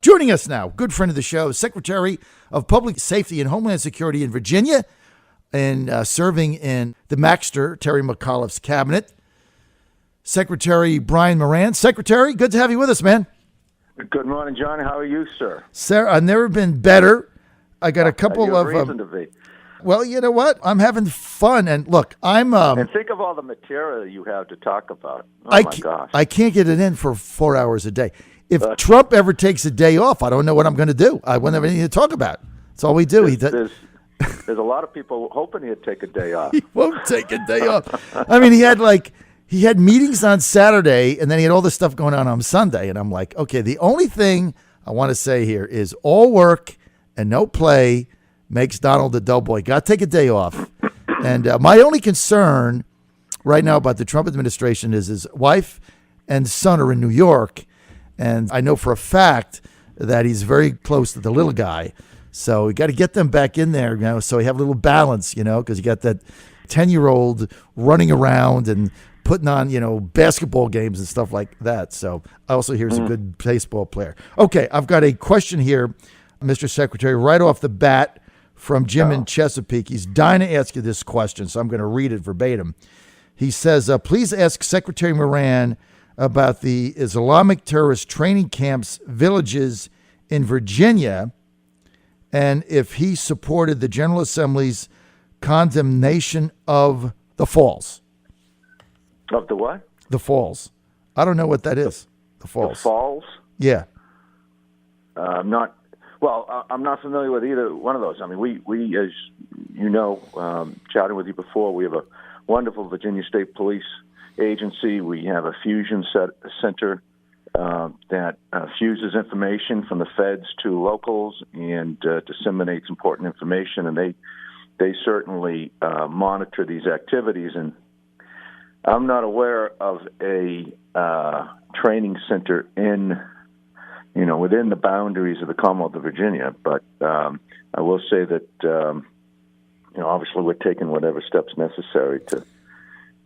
Joining us now, good friend of the show, Secretary of Public Safety and Homeland Security in Virginia, and serving in the Maxter, Terry McAuliffe's cabinet, Secretary Brian Moran. Secretary, good to have you with us, man. Good morning, John. How are you, sir? Sir, I've never been better. I got a couple you have of... reason to be. Well, you know what? I'm having fun. And look, I'm... and think of all the material you have to talk about. My gosh. I can't get it in for 4 hours a day. If Trump ever takes a day off, I don't know what I'm going to do. I won't have anything to talk about. That's all we do. There's a lot of people hoping he'd take a day off. He won't take a day off. I mean, he had meetings on Saturday, and then he had all this stuff going on Sunday. And I'm like, okay, the only thing I want to say here is all work and no play makes Donald a dull boy. Got to take a day off. And my only concern right now about the Trump administration is his wife and son are in New York. And I know for a fact that he's very close to the little guy. So we got to get them back in there, so we have a little balance, because you got that 10-year-old running around and putting on, basketball games and stuff like that. So I also hear he's a good baseball player. Okay, I've got a question here, Mr. Secretary, right off the bat from Jim in Chesapeake. He's dying to ask you this question, so I'm going to read it verbatim. He says, please ask Secretary Moran about the Islamic terrorist training camps, villages in Virginia, and if he supported the General Assembly's condemnation of the falls. Of the what? The falls. I don't know what that is. The falls. The falls? Yeah. I'm not familiar with either one of those. I mean, we as you know, chatting with you before, we have a wonderful Virginia State Police agency. We have a fusion center that fuses information from the feds to locals and disseminates important information, and they certainly monitor these activities. And I'm not aware of a training center within the boundaries of the Commonwealth of Virginia, but I will say that obviously we're taking whatever steps necessary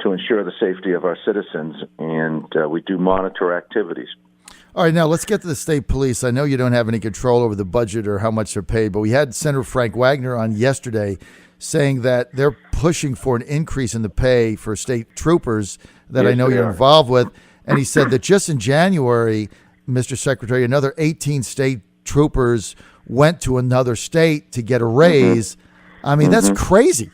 to ensure the safety of our citizens, and we do monitor activities. All right, now let's get to the state police. I know you don't have any control over the budget or how much they're paid, but we had Senator Frank Wagner on yesterday saying that they're pushing for an increase in the pay for state troopers that I know you're involved with. And he said that just in January, Mr. Secretary, another 18 state troopers went to another state to get a raise. I mean, that's crazy.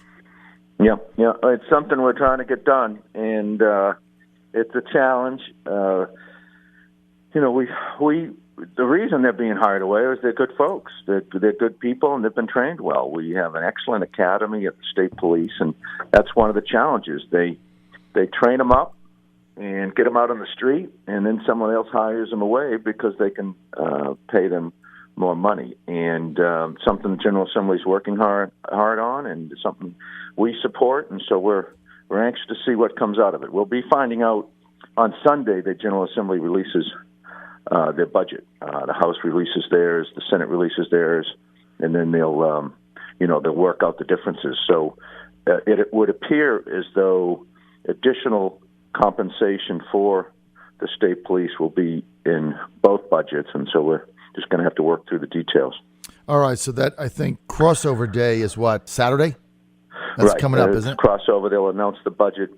Yeah, it's something we're trying to get done, and it's a challenge. The reason they're being hired away is they're good folks. They're good people, and they've been trained well. We have an excellent academy at the state police, and that's one of the challenges. They train them up and get them out on the street, and then someone else hires them away because they can pay them more money. And something the General Assembly is working hard on, and something we support. And so we're anxious to see what comes out of it. We'll be finding out on Sunday. The General Assembly releases their budget. The House releases theirs, the Senate releases theirs, and then they'll work out the differences. So it would appear as though additional compensation for the state police will be in both budgets, and so we're just going to have to work through the details. All right, so that, I think, crossover day is what, Saturday? That's right. Coming up, isn't it? Crossover. They'll announce the budget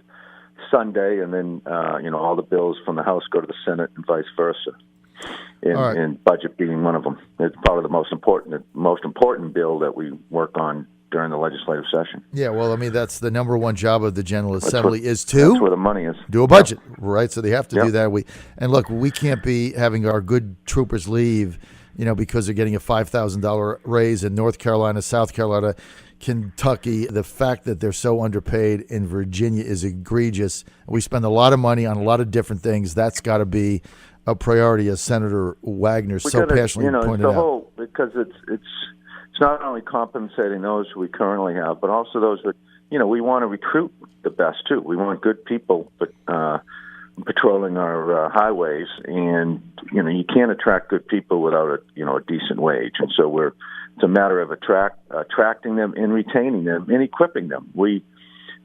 Sunday, and then all the bills from the House go to the Senate and vice versa. And budget being one of them. It's probably the most important bill that we work on during the legislative session. Yeah, well, I mean, that's the number one job of the General Assembly that's where the money is. Do a budget, right? So they have to do that. We can't be having our good troopers leave, because they're getting a $5,000 raise in North Carolina, South Carolina, Kentucky. The fact that they're so underpaid in Virginia is egregious. We spend a lot of money on a lot of different things. That's got to be a priority, as Senator Wagner so passionately pointed out. Because it's not only compensating those we currently have, but also those that, we want to recruit the best too. We want good people, but patrolling our highways, and you can't attract good people without a decent wage, and so it's a matter of attracting them and retaining them and equipping them. We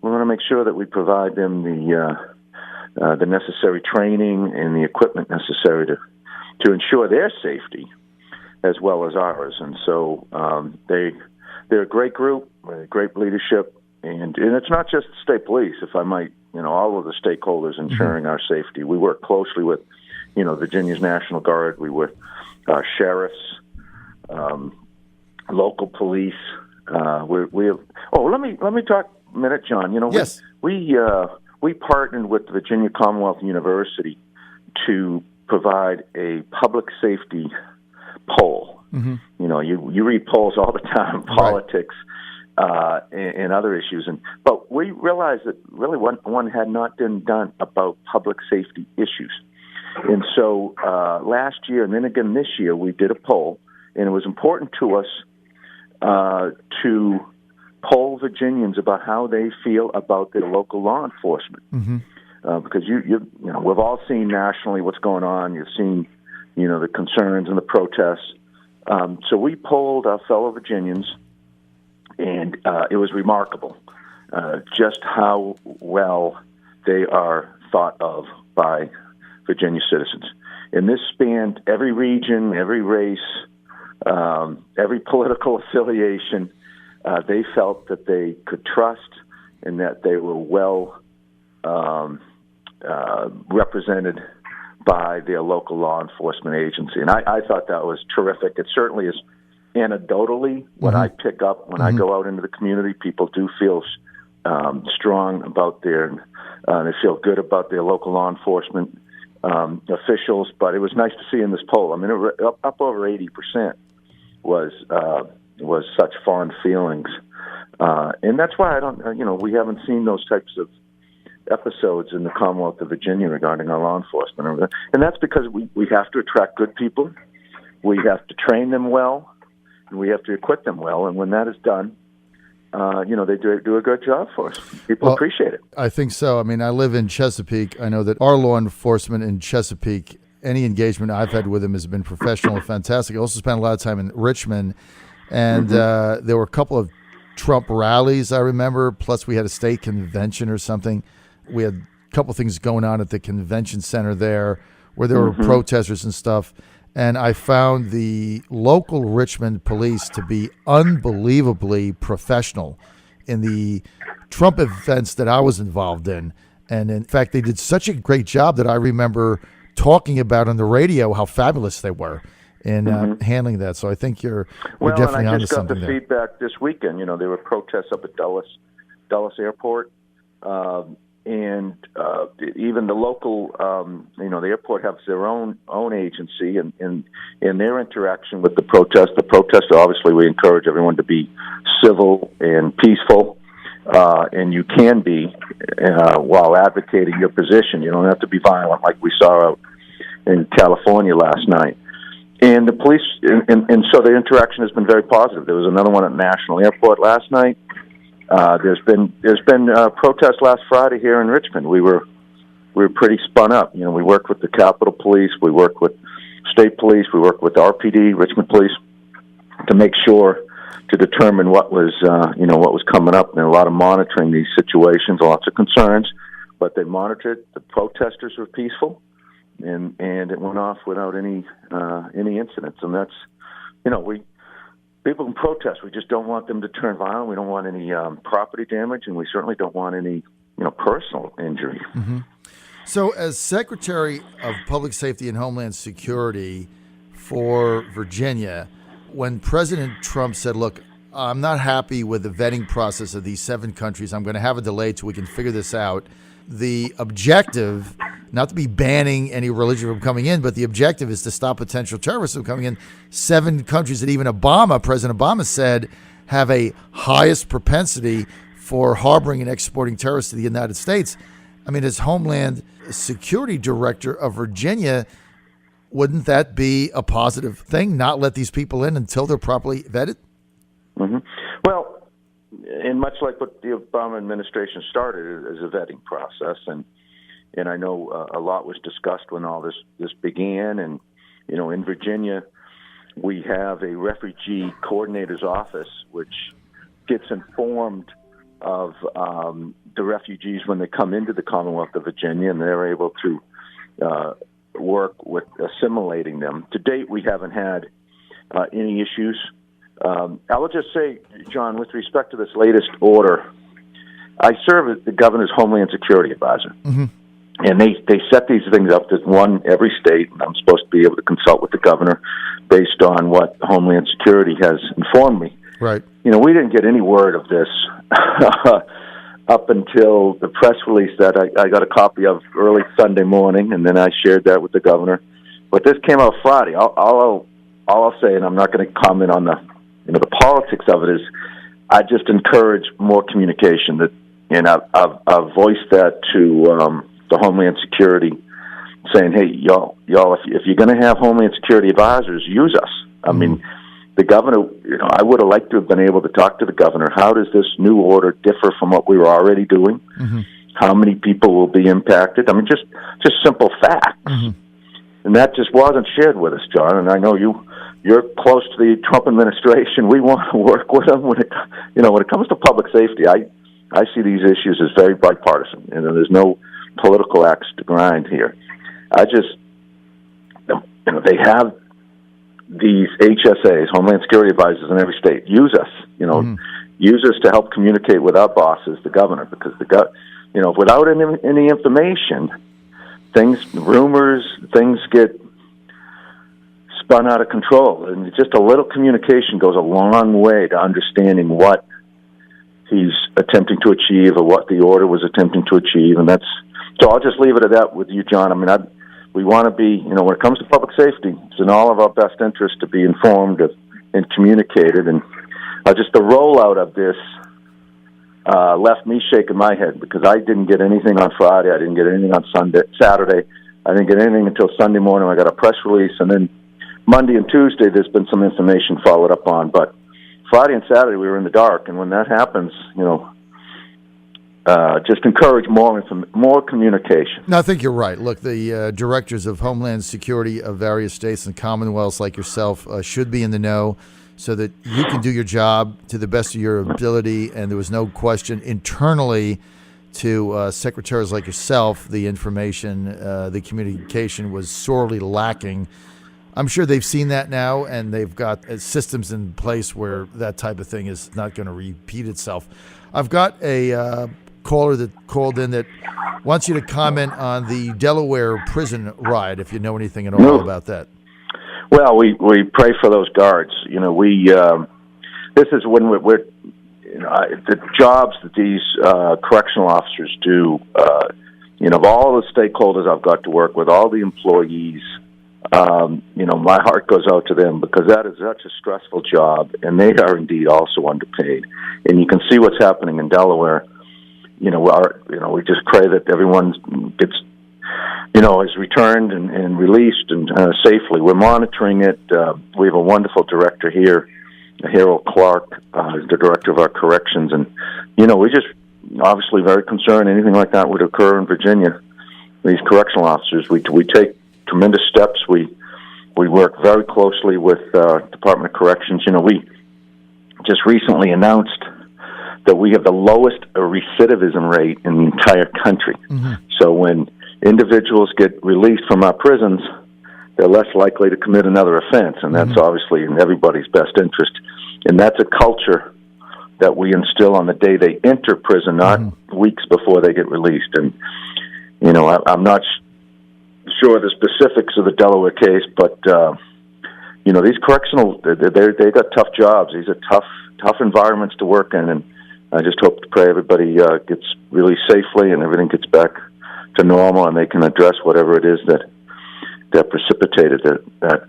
want to make sure that we provide them the necessary training and the equipment necessary to ensure their safety, as well as ours. And so they're a great group, great leadership, and it's not just the state police, if I might, all of the stakeholders ensuring our safety. We work closely with, Virginia's National Guard. We work sheriffs, local police. Let me talk a minute, John. Yes. We partnered with Virginia Commonwealth University to provide a public safety poll. Mm-hmm. You read polls all the time, politics, and other issues, but we realized that really one had not been done about public safety issues. And so last year, and then again this year, we did a poll, and it was important to us to poll Virginians about how they feel about their local law enforcement. Mm-hmm. Because we've all seen nationally what's going on. You've seen, the concerns and the protests. So we polled our fellow Virginians, and it was remarkable just how well they are thought of by Virginia citizens. And this spanned every region, every race, every political affiliation. They felt that they could trust and that they were well represented by their local law enforcement agency. And I thought that was terrific. It certainly is anecdotally what I pick up when I go out into the community. People do feel strong about they feel good about their local law enforcement officials. But it was nice to see in this poll. I mean, up over 80% was such fond feelings. And that's why we haven't seen those types of episodes in the Commonwealth of Virginia regarding our law enforcement. And that's because we have to attract good people, we have to train them well, and we have to equip them well. And when that is done, they do a good job for us. People appreciate it. I think so. I mean, I live in Chesapeake. I know that our law enforcement in Chesapeake, any engagement I've had with them has been professional and fantastic. I also spent a lot of time in Richmond, and there were a couple of Trump rallies, I remember, plus we had a state convention or something. We had a couple things going on at the convention center there where there were protesters and stuff. And I found the local Richmond police to be unbelievably professional in the Trump events that I was involved in. And in fact, they did such a great job that I remember talking about on the radio how fabulous they were in handling that. So I think you're definitely onto something there. I just got the feedback this weekend. There were protests up at Dulles Airport. And even the local, the airport has their own agency, and in their interaction with the protester, obviously we encourage everyone to be civil and peaceful, and you can be while advocating your position. You don't have to be violent like we saw out in California last night. And the police, and so the interaction has been very positive. There was another one at National Airport last night. There's been protests last Friday here in Richmond. We were pretty spun up. We worked with the Capitol Police, we worked with State Police, we worked with RPD, Richmond Police, to make sure to determine what was coming up. And a lot of monitoring these situations, lots of concerns, but they monitored. The protesters were peaceful, and it went off without any incidents. And that's people can protest. We just don't want them to turn violent. We don't want any property damage, and we certainly don't want any, personal injury. Mm-hmm. So, as Secretary of Public Safety and Homeland Security for Virginia, when President Trump said, "Look, I'm not happy with the vetting process of these 7 countries. I'm going to have a delay till we can figure this out," the objective, not to be banning any religion from coming in, but the objective is to stop potential terrorists from coming in. 7 countries that even President Obama said, have a highest propensity for harboring and exporting terrorists to the United States. I mean, as Homeland Security Director of Virginia, wouldn't that be a positive thing, not let these people in until they're properly vetted? Mm-hmm. Well, and much like what the Obama administration started as a vetting process, and I know a lot was discussed when all this began. And in Virginia, we have a refugee coordinator's office which gets informed of the refugees when they come into the Commonwealth of Virginia, and they're able to work with assimilating them. To date, we haven't had any issues. I will just say, John, with respect to this latest order, I serve as the governor's Homeland Security advisor. Mm-hmm. And they set these things up. There's one every state, and I'm supposed to be able to consult with the governor based on what Homeland Security has informed me. Right. You know, we didn't get any word of this up until the press release that I got a copy of early Sunday morning, and then I shared that with the governor. But this came out Friday. All I'll say, and I'm not going to comment on the politics of it, is I just encourage more communication. That, and I've voiced that to the Homeland Security, saying, hey, y'all, if you're going to have Homeland Security advisors, use us. I mean, the governor, I would have liked to have been able to talk to the governor. How does this new order differ from what we were already doing? Mm-hmm. How many people will be impacted? I mean, just simple facts. Mm-hmm. And that just wasn't shared with us, John. And I know you're close to the Trump administration. We want to work with them when it comes to public safety. I see these issues as very bipartisan, and there's no political axe to grind here. They have these HSAs, Homeland Security advisors in every state. Use us, use us to help communicate with our bosses, the governor, because without any information, rumors, things get spun out of control, and just a little communication goes a long way to understanding what he's attempting to achieve or what the order was attempting to achieve, and so I'll just leave it at that with you, John. I mean, we want to be, when it comes to public safety, it's in all of our best interest to be informed and communicated. And just the rollout of this left me shaking my head, because I didn't get anything on Friday. I didn't get anything on Saturday. I didn't get anything until Sunday morning. I got a press release, and then Monday and Tuesday there's been some information followed up on. But Friday and Saturday we were in the dark, and when that happens, just encourage more communication. No, I think you're right. Look, the directors of Homeland Security of various states and commonwealths like yourself should be in the know so that you can do your job to the best of your ability. And there was no question internally to secretaries like yourself, the information, the communication was sorely lacking. I'm sure they've seen that now, and they've got systems in place where that type of thing is not going to repeat itself. I've got a caller that called in that wants you to comment on the Delaware prison riot, if you know anything at all about that. Well, we pray for those guards. This is when we're the jobs that these correctional officers do. Of all the stakeholders I've got to work with, all the employees, my heart goes out to them, because that is such a stressful job, and they are indeed also underpaid. And you can see what's happening in Delaware. We just pray that everyone gets, is returned and released and safely. We're monitoring it. We have a wonderful director here, Harold Clark, the director of our corrections, and we're just obviously very concerned anything like that would occur in Virginia. These correctional officers, we take tremendous steps. We work very closely with Department of Corrections. We just recently announced that we have the lowest recidivism rate in the entire country. Mm-hmm. So when individuals get released from our prisons, they're less likely to commit another offense, and that's obviously in everybody's best interest. And that's a culture that we instill on the day they enter prison, not weeks before they get released. And, I'm not sure the specifics of the Delaware case, but, these correctional, they got tough jobs. These are tough environments to work in, and I just hope to pray everybody gets released safely and everything gets back to normal, and they can address whatever it is that precipitated that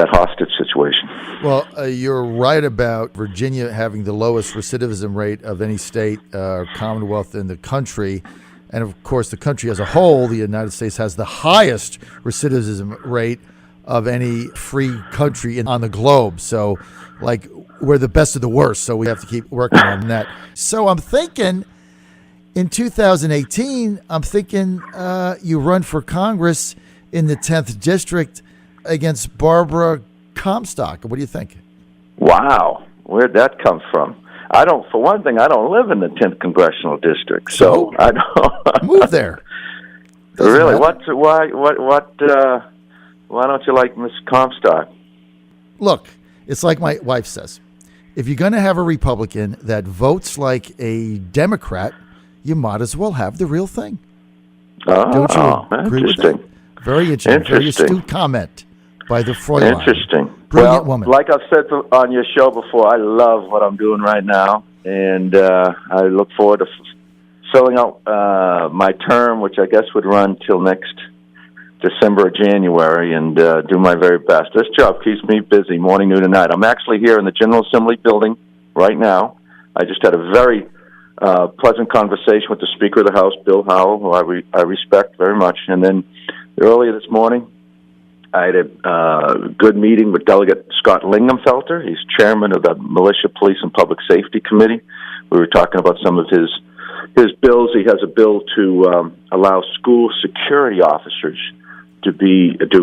hostage situation. Well, you're right about Virginia having the lowest recidivism rate of any state or commonwealth in the country. And, of course, the country as a whole, the United States, has the highest recidivism rate of any free country on the globe. So, we're the best of the worst, so we have to keep working on that. So I'm thinking in 2018, you run for Congress in the 10th District against Barbara Comstock. What do you think? Wow. Where'd that come from? For one thing, I don't live in the 10th Congressional District, so I don't move there. Really? Why don't you like Miss Comstock? look, it's like my wife says. If you're going to have a Republican that votes like a Democrat, you might as well have the real thing. Don't you agree with that? Very interesting. Very astute comment by the Fräulein. Interesting. Brilliant woman. Like I've said on your show before, I love what I'm doing right now, and I look forward to filling out my term, which I guess would run till next December or January, and do my very best. This job keeps me busy morning, noon, and night. I'm actually here in the General Assembly building right now. I just had a very pleasant conversation with the Speaker of the House, Bill Howell, who I respect very much. And then earlier this morning, I had a good meeting with Delegate Scott Linghamfelter. He's chairman of the Militia, Police, and Public Safety Committee. We were talking about some of his bills. He has a bill to allow school security officers to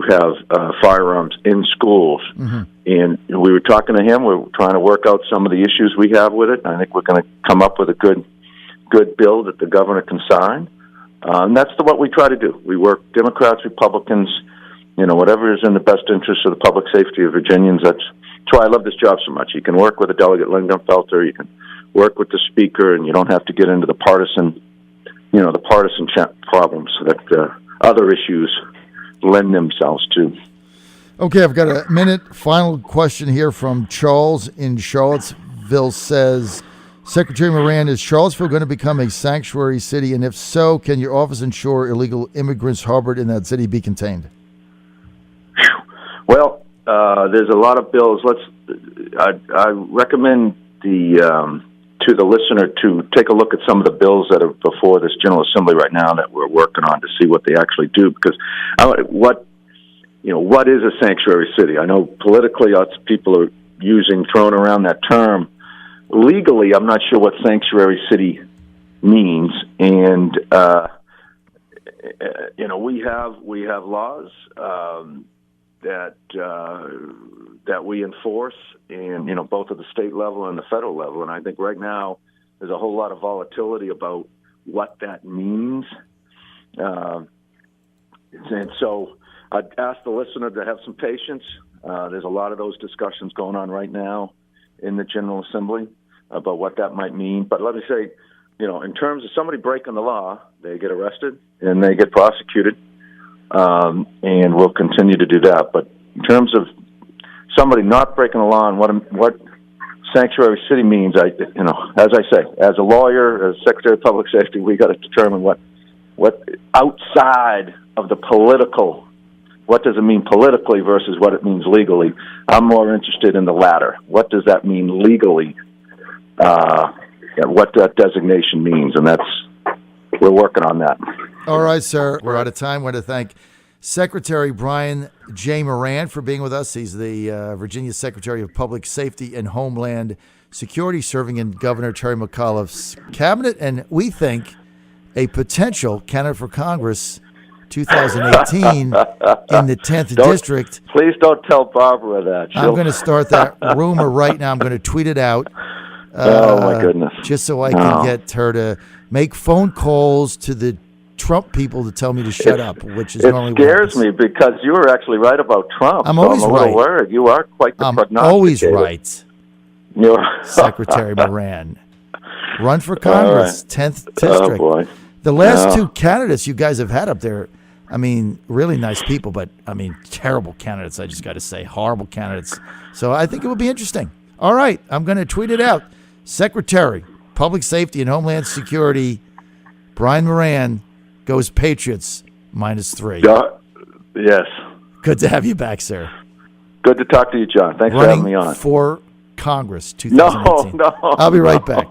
have firearms in schools. Mm-hmm. And we were talking to him. We're trying to work out some of the issues we have with it. I think we're going to come up with a good bill that the governor can sign. And that's what we try to do. We work Democrats, Republicans, whatever is in the best interest of the public safety of Virginians. That's why I love this job so much. You can work with a Delegate Linghamfelter. You can work with the Speaker, and you don't have to get into the partisan problems that other issues lend themselves to. Okay, I've got a minute. Final question here from Charles in Charlottesville says, Secretary Moran, is Charlottesville going to become a sanctuary city? And if so, can your office ensure illegal immigrants harbored in that city be contained? Well, there's a lot of bills. I recommend to the listener to take a look at some of the bills that are before this General Assembly right now that we're working on to see what they actually do. Because what is a sanctuary city? I know politically, lots of people are throwing around that term. Legally, I'm not sure what sanctuary city means, and we have laws that we enforce, and both at the state level and the federal level. And I think right now there's a whole lot of volatility about what that means. And so I'd ask the listener to have some patience. There's a lot of those discussions going on right now in the General Assembly about what that might mean. But let me say, in terms of somebody breaking the law, they get arrested and they get prosecuted, and we'll continue to do that. But in terms of somebody not breaking the law and what sanctuary city means, as I say, as a lawyer, as Secretary of Public Safety, we got to determine what outside of the political, what does it mean politically versus what it means legally. I'm more interested in the latter. What does that mean legally? What that designation means, and we're working on that. All right, sir. We're out of time. I want to thank Secretary Brian J. Moran for being with us. He's the Virginia Secretary of Public Safety and Homeland Security, serving in Governor Terry McAuliffe's cabinet, and we think a potential candidate for Congress 2018 in the 10th district. Please don't tell Barbara that. I'm going to start that rumor right now. I'm going to tweet it out. Oh, my goodness. Just so I can get her to make phone calls to the Trump people to tell me to shut up, which is normally what happens. It scares me because you were actually right about Trump. I'm always a right. Little worried. You are quite the prognosticator. I'm always right. Secretary Moran. Run for Congress, 10th district. Oh, boy. The last two candidates you guys have had up there, really nice people, but, terrible candidates, I just got to say. Horrible candidates. So I think it will be interesting. All right, I'm going to tweet it out. Secretary, Public Safety and Homeland Security, Brian Moran, goes Patriots, -3. Yes. Good to have you back, sir. Good to talk to you, John. Thanks for having me on. For Congress 2018. No. I'll be right back.